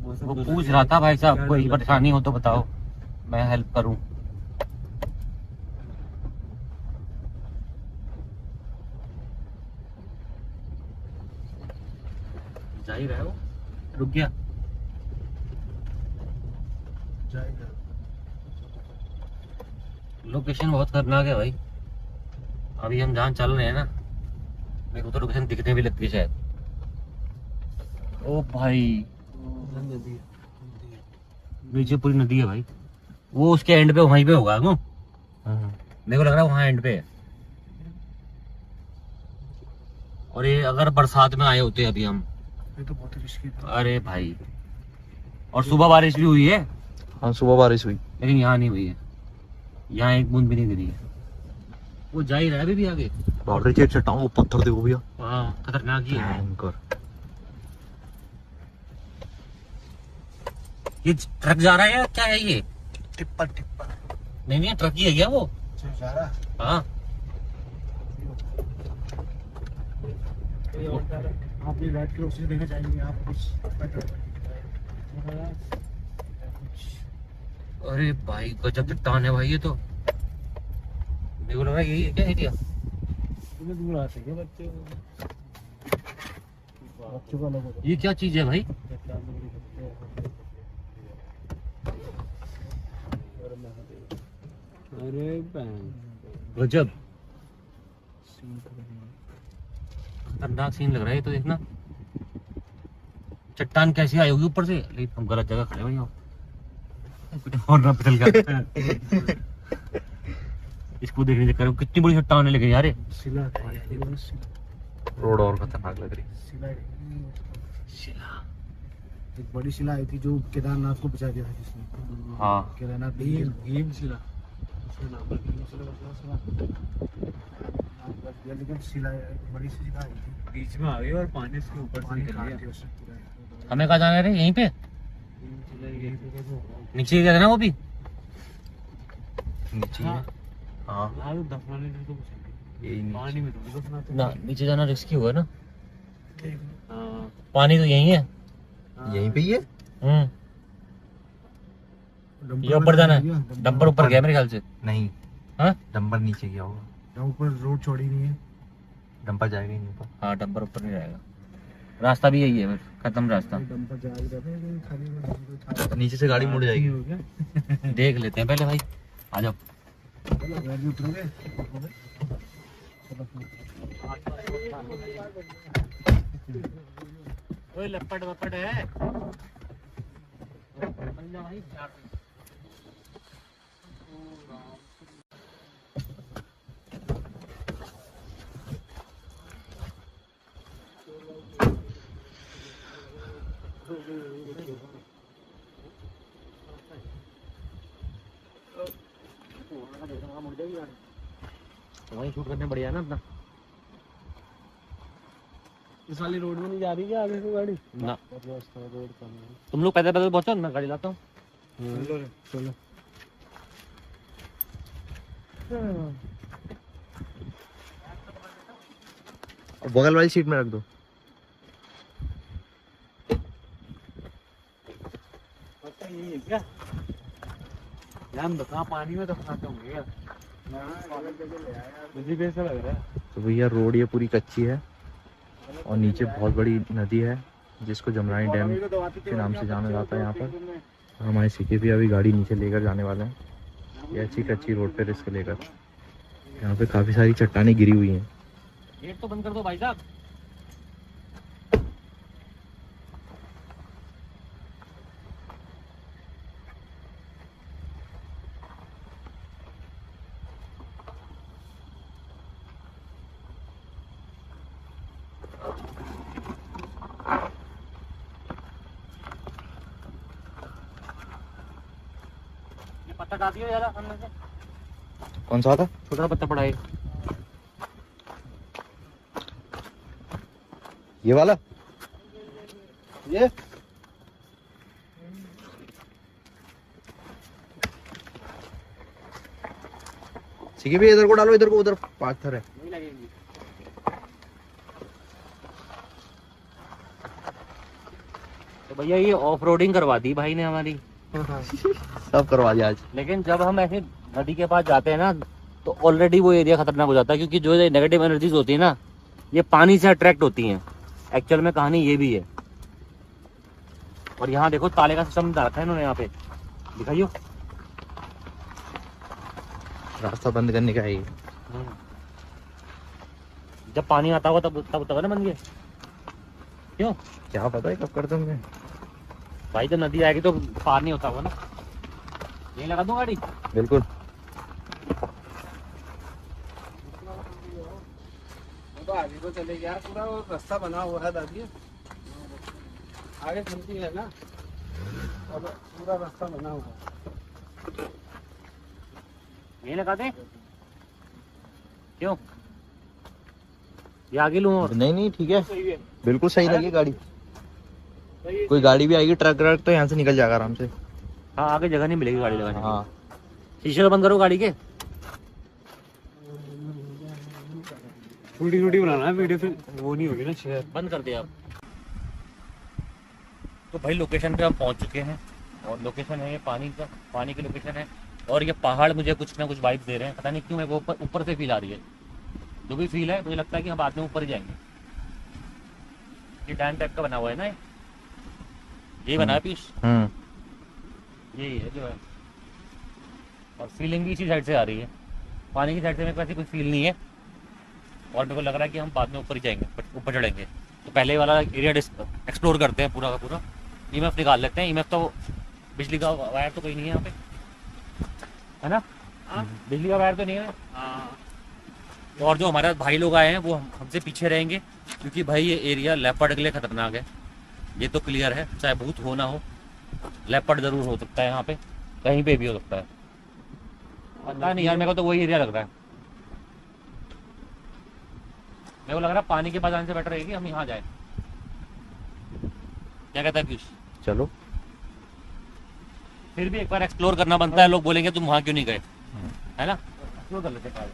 A: वो पूछ रहा था भाई साहब कोई परेशानी हो तो बताओ मैं हेल्प करूं। जा ही रहा है वो, रुक गया।
C: जाएगा।
A: लोकेशन बहुत खतरनाक है भाई, अभी हम जहाँ चल रहे हैं ना मेरे को तो लोकेशन दिखने भी लगती है शायद। ओ भाई नीचे पूरी नदी है भाई, वो उसके एंड पे वहीं पे होगा वो, मेरे को लग रहा है वहाँ एंड पे है। और ये अगर बरसात में आए होते अभी हम,
C: ये तो बहुत रिस्की था।
A: अरे भाई, और सुबह बारिश भी हुई है।
B: हाँ सुबह बारिश हुई,
A: लेकिन यहाँ नहीं हुई है, यहाँ एक बूंद भी नहीं गिरी है। वो जा ही रहा है अभी भी आगे।
B: बाप रे चट्टान वो पत्थर देखो भैया,
A: हाँ खतरनाक ही है।
B: भयंकर।
A: ये ट्रक जा रहा है या क्या है ये?
C: टिप्पर टिप्पर
A: नहीं ट्रक ही है क्या वो?
C: जा रहा है।
A: हाँ
C: आप भी बैठ के उसे देखना चाहेंगे आप कुछ
A: अरे भाई गजब चट्टान है भाई, ये तो मेरे को लग रहा है यही है क्या एरिया।
C: दूर आते हैं बच्चे बच्चों का लोग
A: ये क्या चीज है भाई?
E: अरे
A: गजब खतरनाक सीन लग रहा है ये तो, देखना चट्टान कैसी आई होगी ऊपर से। लेकिन हम गलत जगह खड़े भाई, और ना पिछल गया। इसको देखने से करो कितनी बड़ी चट्टान है लेकिन यार ये।
C: सिला
B: रोड और खतरनाक लग रही।
A: शिला
C: एक बड़ी शिला आई थी जो केदारनाथ को बचा दिया था जिसने।
A: हाँ
C: केदारनाथ
E: भीम शिला
C: लेकिन शिला बड़ी सी शिला आई थी,
E: बीच में आ गई और पानी इसके ऊपर से
C: पानी
E: निकल
C: काट
E: गया।
C: दिया उससे पूरा।
A: हमें कहाँ जाना है रे? यहीं पे नीचे गया था ना वो भी।
B: नीचे है। हाँ
E: हाँ तो दफनाने से तो बचेंगे,
B: यही नीचे।
E: पानी में तो दफनाते
A: ना नीचे जाना रिस्की हुआ ना,
E: हाँ
A: पानी तो यही है।
B: यहीं पे ही है।
A: ये ऊपर जाना है, डंपर ऊपर गया मेरे ख्याल से।
B: नहीं
A: हाँ
B: डंपर नीचे गया होगा,
C: ऊपर रोड चौड़ी नहीं है।
B: डंपर जाएगा ही नहीं ऊपर।
A: हाँ डंपर ऊपर नहीं जाएगा, रास्ता भी यही है फिर, खत्म रास्ता।
C: डंपर जा ही रहता है खाली
B: नीचे से गाड़ी मुड़ जाएगी।
A: देख लेते हैं पहले भाई, आ जाओ।
C: उतरोगे।
A: ओए लपट वपट है। तो वहीं शूट करने बढ़िया है ना अपना।
D: इस वाली रोड में नहीं जा रही क्या आगे से गाड़ी?
A: ना
D: रोड कम है।
A: तुम लोग पैदल पैदल पहुंचो, मैं गाड़ी लाता हूँ।
D: चलो
B: बगल वाली सीट में रख दो।
E: पता यही है क्या यार, हम तो कहाँ पानी में तो फंसाते होंगे यार, मुझे भी ऐसा लग रहा है।
B: तो भैया रोड ये पूरी कच्ची है और नीचे बहुत बड़ी नदी है जिसको जमरानी डैम के नाम से जाना जाता है यहाँ पर। हमारे सीके भी अभी गाड़ी नीचे लेकर जाने वाले हैं ये अच्छी कच्ची रोड पे रिस्क लेकर। यहाँ पे काफी सारी चट्टानें गिरी हुई हैं।
A: गेट तो बंद कर दो भाई साहब। ये पत्ता काट दियो ज्यादा अंदर से,
B: कौन सा था?
A: छोटा पत्ता पड़ा है।
B: ये वाला?
D: ये
B: सीके भी इधर को डालो, इधर को, उधर पाथर है।
A: नहीं लगेगी। तो भैया ये ऑफ रोडिंग करवा दी भाई ने हमारी,
B: सब करवा दिया आज।
A: लेकिन जब हम ऐसे नदी के पास जाते हैं ना तो ऑलरेडी वो एरिया खतरनाक हो जाता है, क्योंकि जो नेगेटिव एनर्जीज होती है ना ये पानी से अट्रैक्ट होती हैं। एक्चुअल में कहानी ये भी है। और यहाँ देखो ताले का सिस्टम रखा है इन्होंने, यहाँ पे दिखाइयो।
B: रास्ता बंद करने का है ये।
A: जब पानी आता होगा तब ना बन गए। क्यों?
B: क्या पता है कब कर दूंगे
A: भाई जब नदी आएगी तो पार नहीं होता होगा ना। यही लगा दूं गाड़ी।
B: बिल्कुल।
D: वो तो आगे को चलेगी यार, पूरा वो रास्ता बना हुआ है दादी, आगे चलती है ना, अब पूरा रास्ता बना हुआ है।
A: यही लगा दे। क्यों? ये आगे लूं और?
B: नहीं नहीं ठीक है,
D: सही है,
B: बिल्कुल सही लगी गाड़ी।
D: सही है।
B: कोई गाड़ी भी आएगी ट्रक व्रक तो यहाँ से निकल जाएगा आराम से।
A: हाँ आगे जगह नहीं मिलेगी गाड़ी लगाने की।
B: हाँ
A: शीशे तो बंद करो गाड़ी के।
E: छोटी छोटी बनाना है वीडियो, फिर वो नहीं होगी ना शेयर।
A: बंद कर दिया आप। तो भाई लोकेशन पे हम पहुंच चुके हैं और लोकेशन है ये पानी का, पानी की लोकेशन है। और ये पहाड़ मुझे कुछ ना कुछ वाइब्स दे रहे हैं, पता नहीं क्यों मेरे को ऊपर से फील आ रही है। जो भी फील है मुझे लगता है कि हम बाद में ऊपर ही जाएंगे। ये डैम टाइप का बना हुआ है ना, यही बना है पीस, यही है जो है। और फीलिंग भी इसी साइड से आ रही है, पानी की साइड से मेरे को ऐसी कोई फील नहीं है। और मेरे को लग रहा है कि हम बाद में ऊपर ही जाएंगे, ऊपर चढ़ेंगे। तो पहले वाला एरिया एक्सप्लोर करते हैं पूरा का पूरा। ईएमएफ निकाल लेते हैं। ईएमएफ तो बिजली का वायर तो कोई नहीं है यहाँ पे, है ना? बिजली का वायर तो नहीं है। और जो हमारे भाई लोग आए हैं वो हमसे पीछे रहेंगे, क्योंकि भाई ये एरिया लेपर्ड के लिए खतरनाक है। ये तो क्लियर है, चाहे भूत हो ना हो, लेपर्ड जरूर हो सकता है यहाँ पे, कहीं पे भी हो सकता है। पता नहीं यार, मेरे को तो वही एरिया लग रहा है। मेरे को लग रहा है पानी के पास आने से बेटर रहेगी हम यहाँ जाए। क्या कहता है पीयूष?
B: चलो।
A: फिर भी एक बार एक्सप्लोर करना बनता है। लोग बोलेंगे तुम वहाँ क्यों नहीं गए, है ना? एक्सप्लोर कर लेते हैं।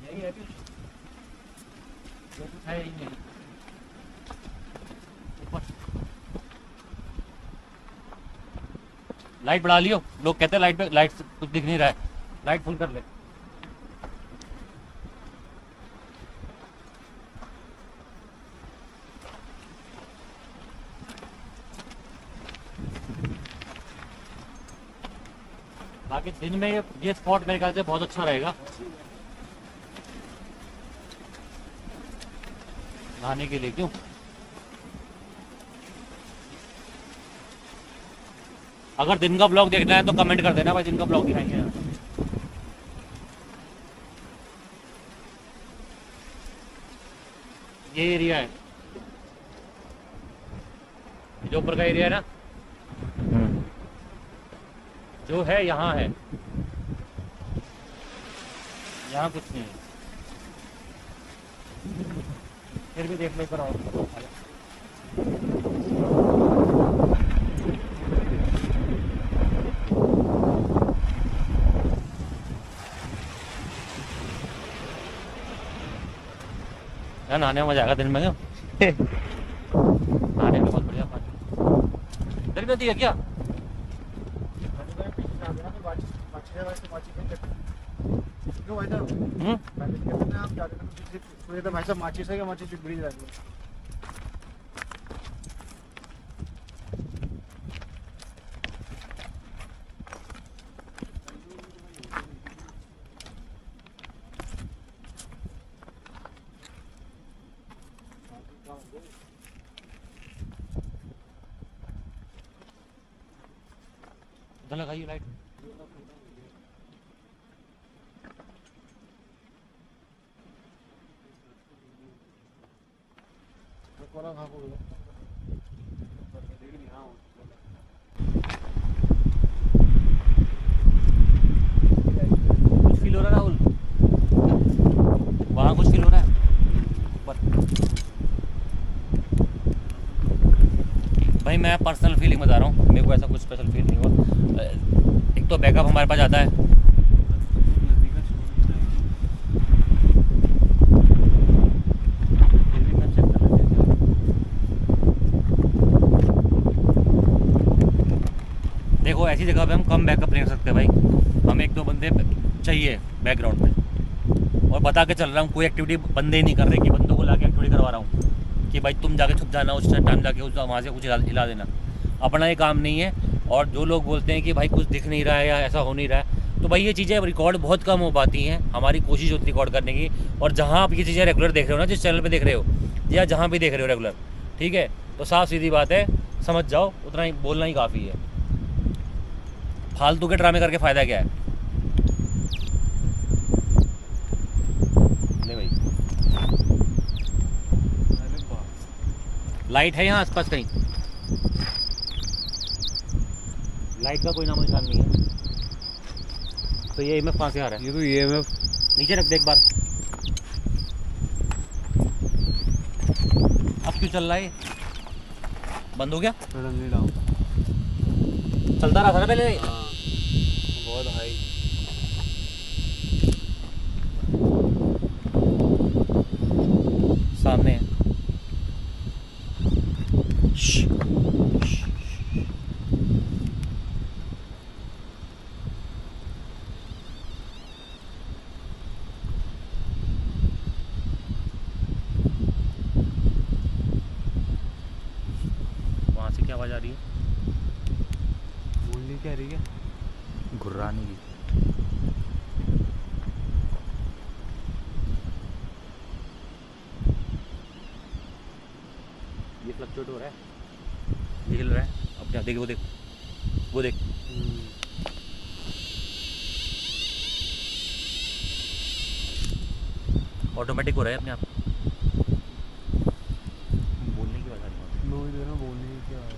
A: यही है पीयूष, जो कुछ है यही नहीं। लाइट बढ़ा लियो। लोग कहते हैं लाइट पे, लाइट से कुछ दिख नहीं रहा है। लाइट फुल कर ले। बाकी दिन में ये स्पॉट मेरे ख्याल से बहुत अच्छा रहेगा नहाने के लिए। क्यों? अगर दिन का ब्लॉग देखना है तो कमेंट कर देना भाई, दिन का ब्लॉग दिखाएंगे। ये एरिया है, जो ऊपर का एरिया है ना, जो है यहाँ है, यहाँ कुछ नहीं है। फिर भी देख लो पर और यार नहाने में मजा आएगा दिन में। नहाने में बहुत बढ़िया पानी। इधर भी नदी है क्या?
C: माचिस है, माचिस बिगड़ी जाती है।
A: उधर लगाइए लाइट। कुछ फील हो रहा है राहुल? वहाँ कुछ फील हो रहा है ऊपर? भाई मैं पर्सनल फीलिंग बता रहा हूँ, मेरे को ऐसा कुछ स्पेशल फील नहीं हुआ। एक तो बैकअप हमारे पास आता है, देखो ऐसी जगह पे हम कम बैकअप नहीं कर सकते भाई, हमें एक दो बंदे चाहिए बैकग्राउंड में। और बता के चल रहा हूँ, कोई एक्टिविटी बंदे ही नहीं कर रहे कि बंदों को लाके एक्टिविटी करवा रहा हूँ कि भाई तुम जाके छुप जाना, उस टाइम जाके वहाँ से कुछ हिला देना। अपना ये काम नहीं है। और जो लोग बोलते हैं कि भाई कुछ दिख नहीं रहा है या ऐसा हो नहीं रहा है, तो भाई ये चीज़ें रिकॉर्ड बहुत कम हो पाती हैं। हमारी कोशिश होती है रिकॉर्ड करने की। और जहाँ आप ये चीज़ें रेगुलर देख रहे हो ना, जिस चैनल पे देख रहे हो या जहाँ भी देख रहे हो रेगुलर, ठीक है, तो साफ सीधी बात है, समझ जाओ, उतना ही बोलना ही काफ़ी है। फालतू के ड्रामे करके फ़ायदा क्या है? नहीं भाई, लाइट है यहाँ आसपास कहीं? लाइट का कोई नामो निशान नहीं है। तो ये EMF कहाँ से आ रहा है?
E: ये तो EMF
A: नीचे रख दे एक बार। अब क्यों चल रहा है? बंद हो गया?
E: Suddenly down.
A: चलता रहा था ना पहले?
E: बहुत हाई।
A: सामने है। वहाँ से क्या आवाज़ आ रही है?
E: बोलनी क्या रही है?
B: घुर्राने की।
A: ये फ्लक्चुएट हो रहा है, ये हिल रहा है। अब क्या देख, वो देख, वो देख। ऑटोमेटिक हो रहा है अपने आप। बोलने की बात आ रही है।
E: मैं इधर बोलने की क्या है?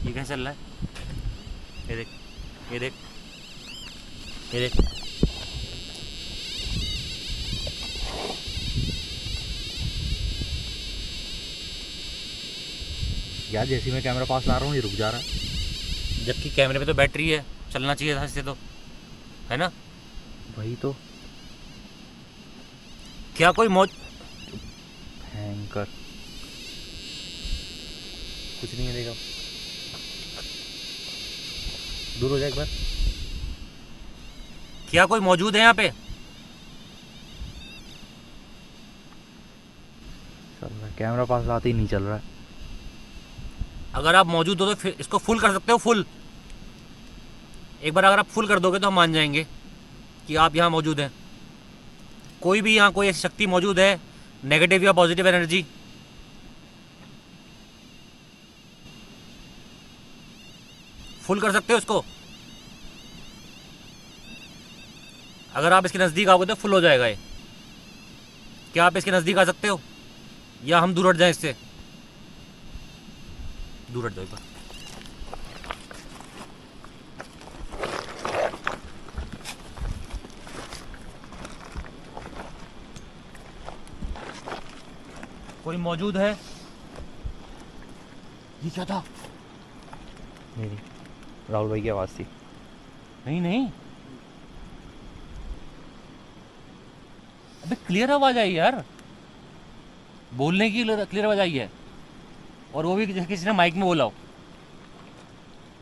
A: ये कैसे चल रहा है? ये देख, ये देख, ये देख।
B: यार जैसे मैं कैमरा पास ला रहा हूँ ये रुक जा रहा है।
A: जबकि कैमरे पे तो बैटरी है, चलना चाहिए था इससे तो, है ना?
B: वही तो।
A: क्या कोई मौज
B: हैंकर कुछ नहीं है, देखो दूर हो जाए एक बार।
A: क्या कोई मौजूद है यहाँ पे?
B: चल रहा है, कैमरा पास लाते ही नहीं चल रहा है।
A: अगर आप मौजूद हो तो फिर इसको फुल कर सकते हो, फुल। एक बार अगर आप फुल कर दोगे तो हम मान जाएंगे कि आप यहाँ मौजूद हैं। कोई भी यहाँ कोई ऐसी शक्ति मौजूद है, नेगेटिव या पॉजिटिव एनर्जी? फुल कर सकते हो इसको। अगर आप इसके नज़दीक आओगे तो फुल हो जाएगा ये। क्या आप इसके नज़दीक आ सकते हो या हम दूर हट जाएं इससे? दूर हट जाओ एक बार। कोई मौजूद है? ये क्या था?
B: मेरी राहुल भाई की आवाज़ थी।
A: नहीं नहीं, अबे क्लियर आवाज आई यार, बोलने की क्लियर आवाज आई है, और वो भी जैसे किसी ने माइक में बोला हो।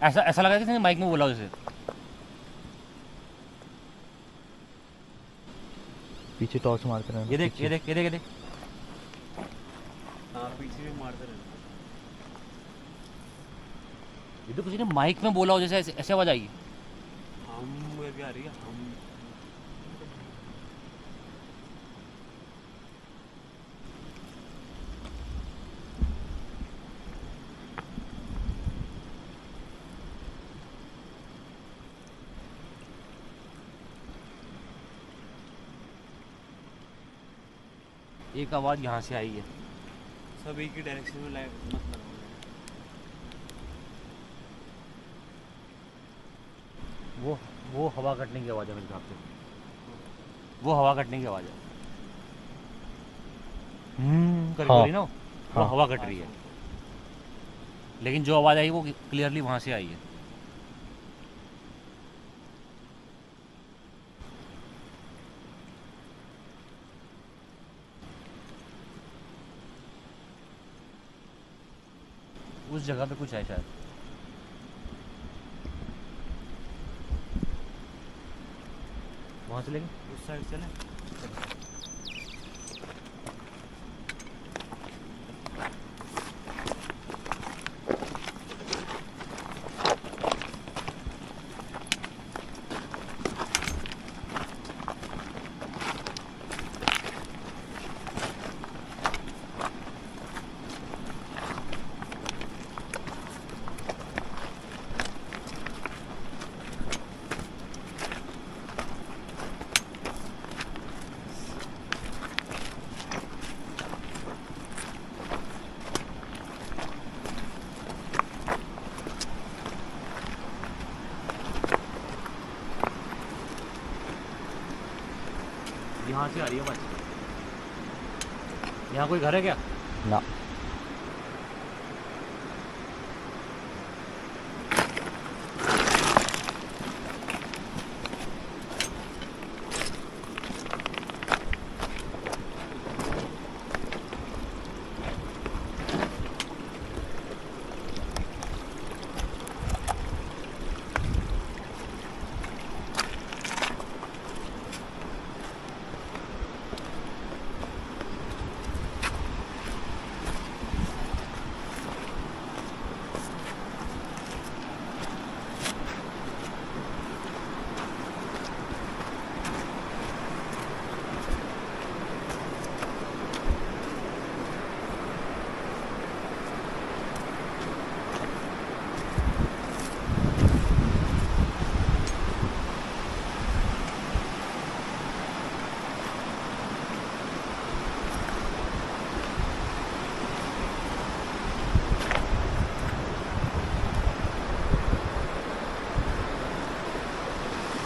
A: ऐसा ऐसा लगा किसी ने माइक में बोला हो जैसे।
B: पीछे टॉर्च मारते रहना।
A: ये देख ये देख ये देख ये देख।
E: हाँ पीछे भी मारते रहना।
A: ये तो किसी ने माइक में बोला हो जैसे, ऐसे ऐसे आवाज आई।
E: हम भी आ रही है हम।
A: एक आवाज यहाँ से आई है।
E: सब एक ही डायरेक्शन में लाइट मत लगाओ।
A: वो हवा कटने की आवाज़ है मेरे हिसाब से। वो हवा कटने की आवाज़ है। करके बोली ना वो
B: हाँ।
A: हवा कट रही है। लेकिन जो आवाज़ आई वो क्लियरली वहाँ से आई है। उस जगह पे कुछ है शायद। वहाँ से लेके
E: उस साइड चले।
A: यहाँ से आ रही है बस। यहाँ कोई घर है क्या?
B: ना।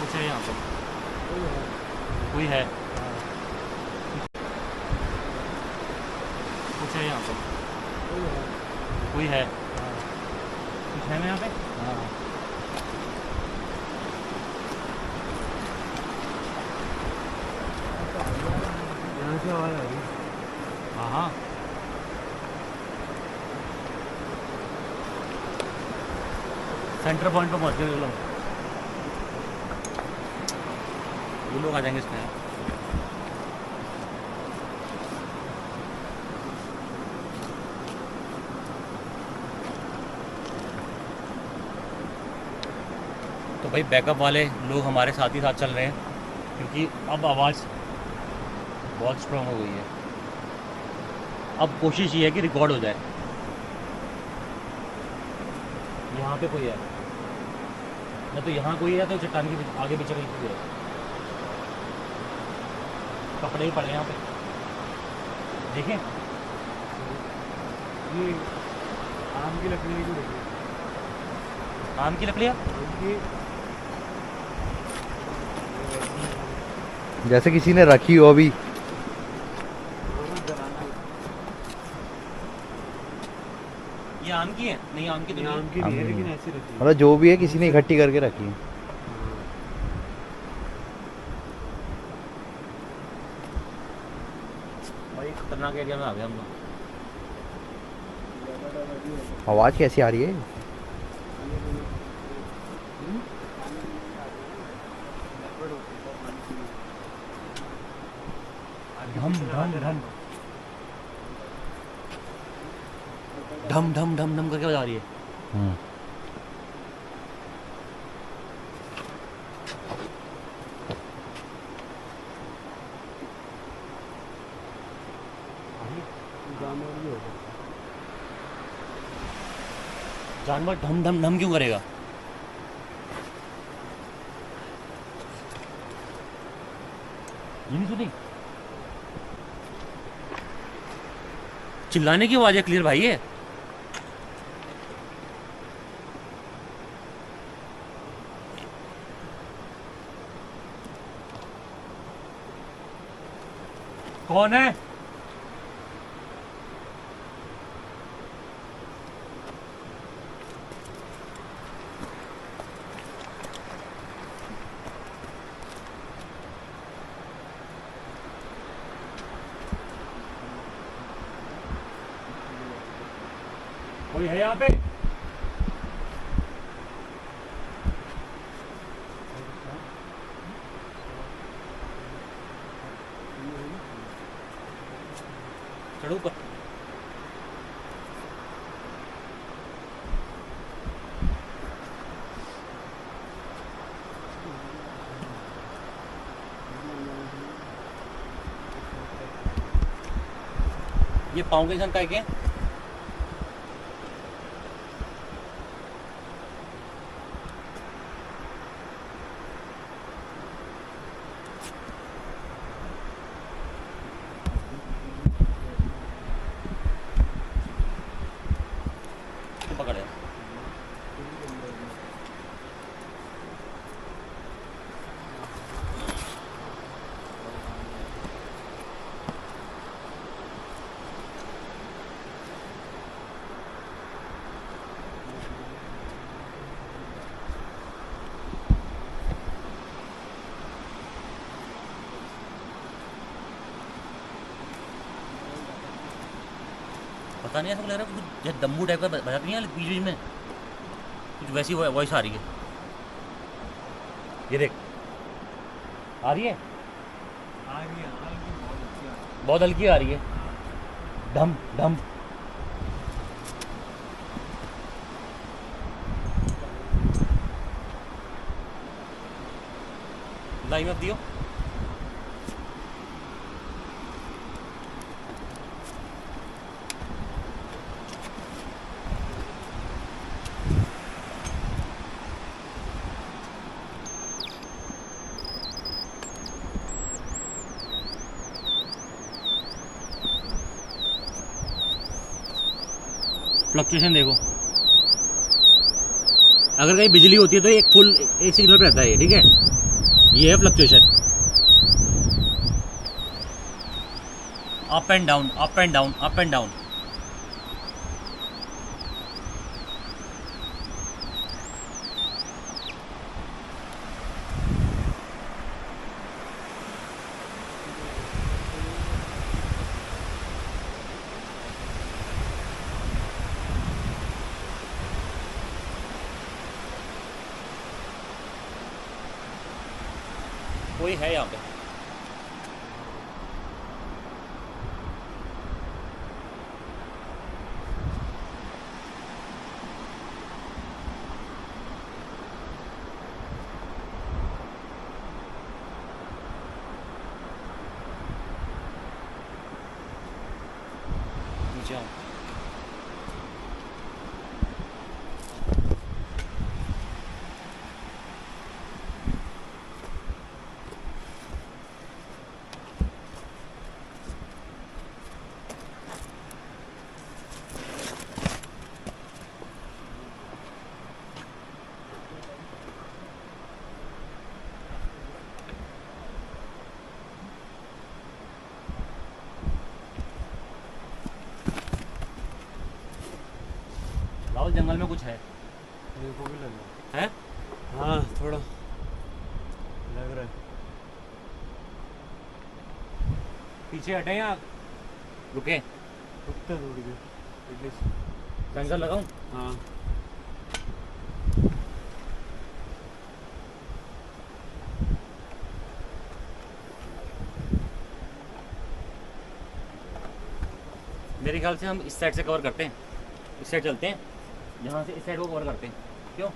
A: कुछ है यहाँ पे, कोई है, कुछ है यहाँ पे, कोई है कुछ है ना यहाँ पे।
E: यहाँ से आवाज आ रही।
A: हाँ हाँ सेंटर पॉइंट पे पहुँच गए लोग, ये लोग आ जाएंगे इसमें। तो भाई बैकअप वाले लोग हमारे साथ ही साथ चल रहे हैं, क्योंकि अब आवाज़ बहुत स्ट्रॉन्ग हो गई है। अब कोशिश ये है कि रिकॉर्ड हो जाए। यहाँ पे कोई है ना, तो यहाँ कोई है तो चट्टान के आगे पीछे कहीं कोई है। कपड़े ही पड़े हैं यहाँ पे, देखें।
E: ये आम की लकड़ी को देखिए,
A: आम की लकड़ियाँ
B: जैसे किसी ने रखी हो अभी।
A: ये आम की है? नहीं आम की तो नहीं।
E: आम की नहीं है, लेकिन ऐसी रखी है।
B: मतलब जो भी है किसी ने इकट्ठी करके रखी है।
A: भाई खतरनाक एरिया में आ गए हम लोग।
B: आवाज कैसी आ रही है?
A: ढम ढम ढम ढम ढम ढम ढम करके बजा रही है। जानवर ढम ढम ढम क्यों करेगा? ये नहीं सुनी? चिल्लाने की आवाज है क्लियर भाई है। कौन है? कोई है यहाँ पे? चढ़ो ऊपर। ये पाँव के निशान का क्या? पकड़े पता नहीं, ऐसा लग रहा है कुछ जैसे दम्बू टाइप का बजा नहीं है बीच बीच में, कुछ वैसी वॉइस आ रही है। ये देख आ रही है, बहुत हल्की आ रही है। ढम ढम लाइन मत दियो। फ्लक्चुएशन देखो, अगर कहीं बिजली होती है तो एक फुल एक सिग्नल पे रहता है ये, ठीक है। ये है fluctuation, up and down up and down up and down. कोई है यहाँ पे। नीचे आओ। लाहौल जंगल में कुछ है।
E: मेरे को भी लग रहा
A: है?
E: है। हाँ थोड़ा लग रहा है।
A: पीछे हटे या रुके?
E: रुकता थोड़ी देर एटलीस्ट।
A: सेंसर लगाऊं?
E: हाँ
A: मेरे ख्याल से हम इस साइड से कवर करते हैं, इस साइड चलते हैं, यहाँ से इस साइड को कवर करते हैं। क्यों?